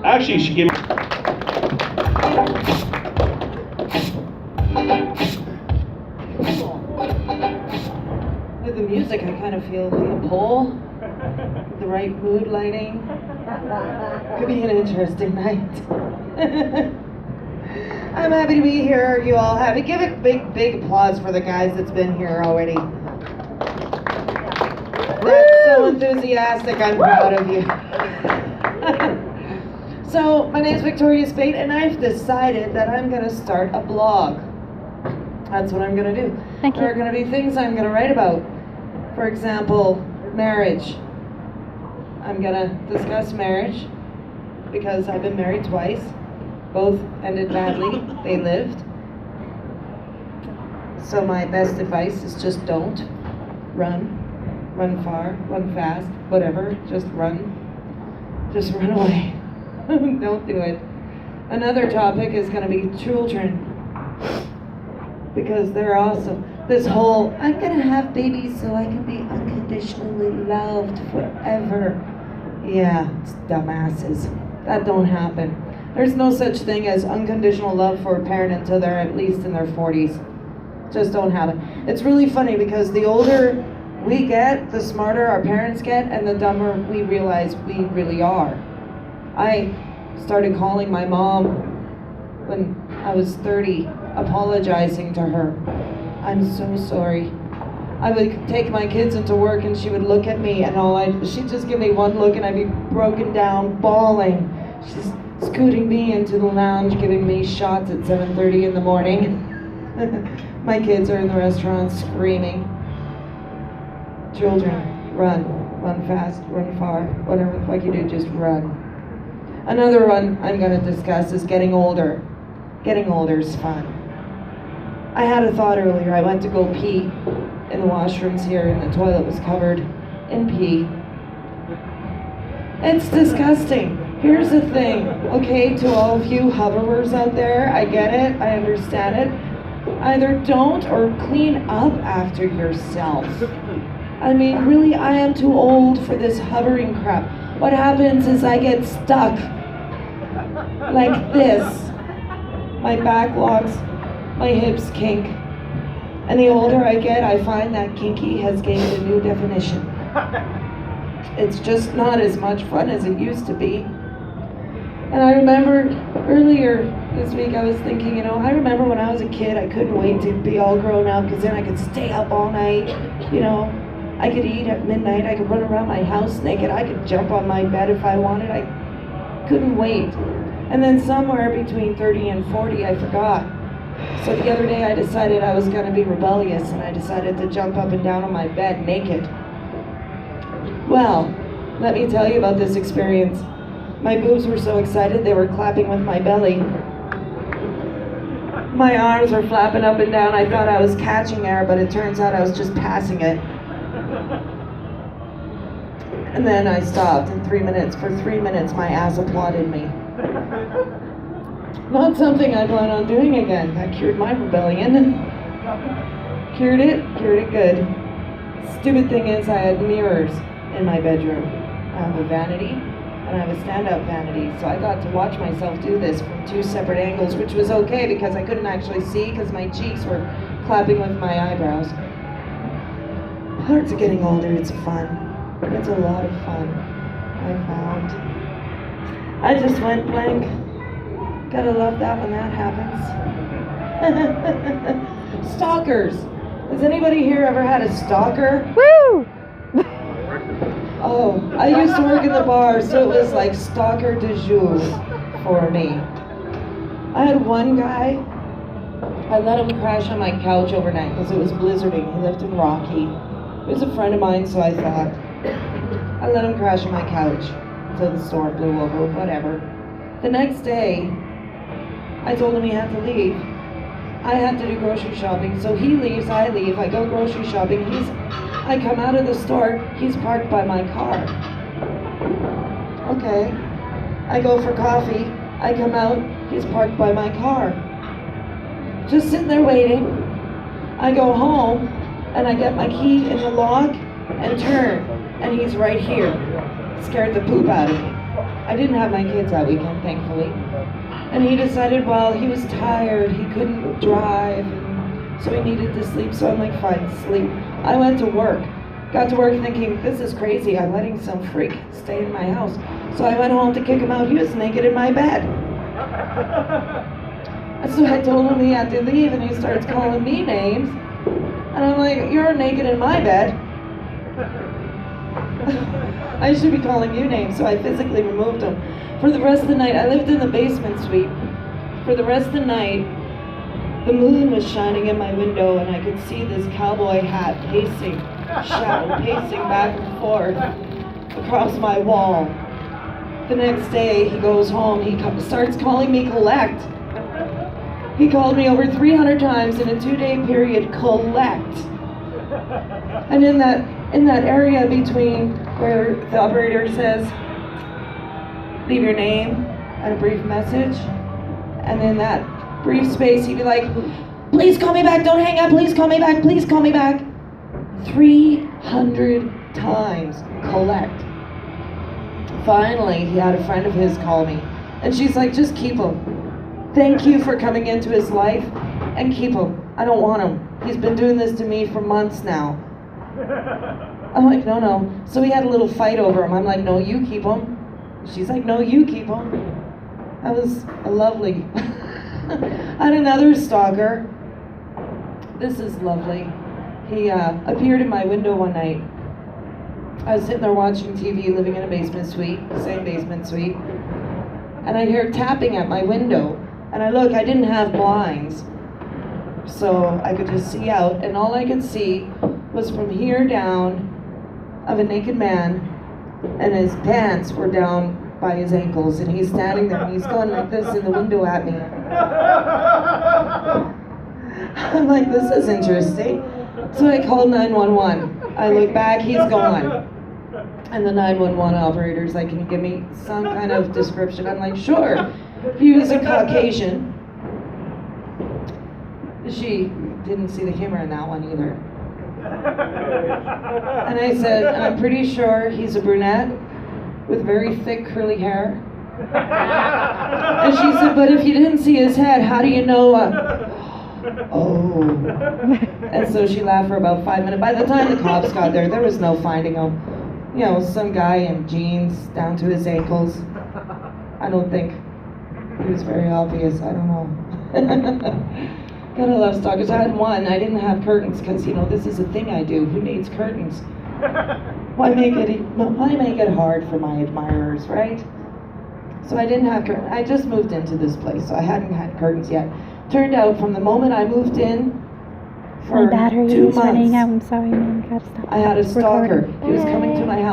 Actually, she gave me. With the music, I kind of feel in the pole, the right mood lighting. Could be an interesting night. I'm happy to be here. Are you all happy? Give a big applause for the guys that's been here already. That's so enthusiastic. I'm proud of you. So, my name's Victoria Specht, and I've decided that I'm going to start a blog. That's what I'm going to do. Thank you. There are going to be things I'm going to write about. For example, marriage. I'm going to discuss marriage because I've been married twice. Both ended badly. They lived. So my best advice is just don't. Run. Run far. Run fast. Whatever. Just run. Just run away. Don't do it. Another topic is going to be children. Because they're awesome. This whole, I'm going to have babies so I can be unconditionally loved forever. Yeah, it's dumbasses. That don't happen. There's no such thing as unconditional love for a parent until they're at least in their 40s. Just don't happen. It's really funny because the older we get, the smarter our parents get, and the dumber we realize we really are. I started calling my mom when I was 30, apologizing to her. I'm so sorry. I would take my kids into work and she would look at me and she'd just give me one look and I'd be broken down, bawling. She's scooting me into the lounge, giving me shots at 7:30 in the morning. My kids are in the restaurant screaming. Children, run fast, run far, whatever the fuck you do, just run. Another one I'm going to discuss is getting older. Getting older is fun. I had a thought earlier. I went to go pee in the washrooms here and the toilet was covered in pee. It's disgusting. Here's the thing, okay, to all of you hoverers out there, I get it, I understand it. Either don't or clean up after yourself. I mean, really, I am too old for this hovering crap. What happens is I get stuck like this. My back locks, my hips kink. And the older I get, I find that kinky has gained a new definition. It's just not as much fun as it used to be. And I remember earlier this week I was thinking, I remember when I was a kid, I couldn't wait to be all grown up because then I could stay up all night, I could eat at midnight, I could run around my house naked, I could jump on my bed if I wanted, I couldn't wait. And then somewhere between 30 and 40, I forgot. So the other day I decided I was going to be rebellious and I decided to jump up and down on my bed naked. Well, let me tell you about this experience. My boobs were so excited they were clapping with my belly. My arms were flapping up and down. I thought I was catching air, but it turns out I was just passing it. And then I stopped in 3 minutes. For 3 minutes, my ass applauded me. Not something I plan on doing again. That cured my rebellion. Cured it good. Stupid thing is I had mirrors in my bedroom. I have a vanity and I have a stand-up vanity. So I got to watch myself do this from 2 separate angles, which was okay because I couldn't actually see because my cheeks were clapping with my eyebrows. Parts of getting older, it's fun. It's a lot of fun, I found. I just went blank. Gotta love that when that happens. Stalkers. Has anybody here ever had a stalker? Woo! Oh, I used to work in the bar, so it was like stalker de jour for me. I had one guy, I let him crash on my couch overnight because it was blizzarding. He lived in Rocky. He was a friend of mine, so I thought, I let him crash on my couch until the storm blew over, whatever. The next day, I told him he had to leave. I had to do grocery shopping, so he leaves, I leave, I go grocery shopping, I come out of the store, he's parked by my car. Okay. I go for coffee, I come out, he's parked by my car. Just sitting there waiting. I go home, and I get my key in the lock, and turn. and he's right here. Scared the poop out of me. I didn't have my kids that weekend, thankfully. And he decided, well, he was tired, he couldn't drive, so he needed to sleep. So I'm like, fine, sleep. I went to work. Got to work thinking, this is crazy, I'm letting some freak stay in my house. So I went home to kick him out. He was naked in my bed. And so I told him he had to leave, and he starts calling me names. And I'm like, you're naked in my bed. I should be calling you names, so I physically removed him. For the rest of the night, I lived in the basement suite. For the rest of the night, the moon was shining in my window, and I could see this cowboy hat pacing, shadow pacing back and forth across my wall. The next day, he goes home, he starts calling me Collect. He called me over 300 times in a 2-day period, Collect. And in that area between where the operator says, leave your name and a brief message, and in that brief space he'd be like, please call me back, don't hang up, please call me back, please call me back. 300 times, Collect. Finally, he had a friend of his call me, and she's like, just keep him. Thank you for coming into his life, and keep him. I don't want him. He's been doing this to me for months now. I'm like, no. So we had a little fight over him. I'm like, no, you keep him. She's like, no, you keep him. That was a lovely. I had another stalker. This is lovely. He appeared in my window one night. I was sitting there watching TV, living in a basement suite, same basement suite, and I hear tapping at my window. And I look, I didn't have blinds, so I could just see out, and all I could see was from here down of a naked man, and his pants were down by his ankles, and he's standing there, and he's going like this in the window at me. I'm like, this is interesting. So I called 911. I look back, he's gone. And the 911 operator's like, can you give me some kind of description? I'm like, sure. He was a Caucasian. She didn't see the humor in that one either. And I said, I'm pretty sure he's a brunette with very thick curly hair. And she said, but if you didn't see his head, how do you know? Oh. And so she laughed for about 5 minutes. By the time the cops got there, there was no finding him. You know, some guy in jeans down to his ankles. I don't think he was very obvious. I don't know. Gotta love stalkers. I had one. I didn't have curtains because, you know, this is a thing I do. Who needs curtains? Why make it hard for my admirers, right? So I didn't have curtains. I just moved into this place, so I hadn't had curtains yet. Turned out from the moment I moved in, for my battery 2 is months, running out. I'm sorry, Mom. Gotta stop. I had a stalker. Recording. He was coming to my house.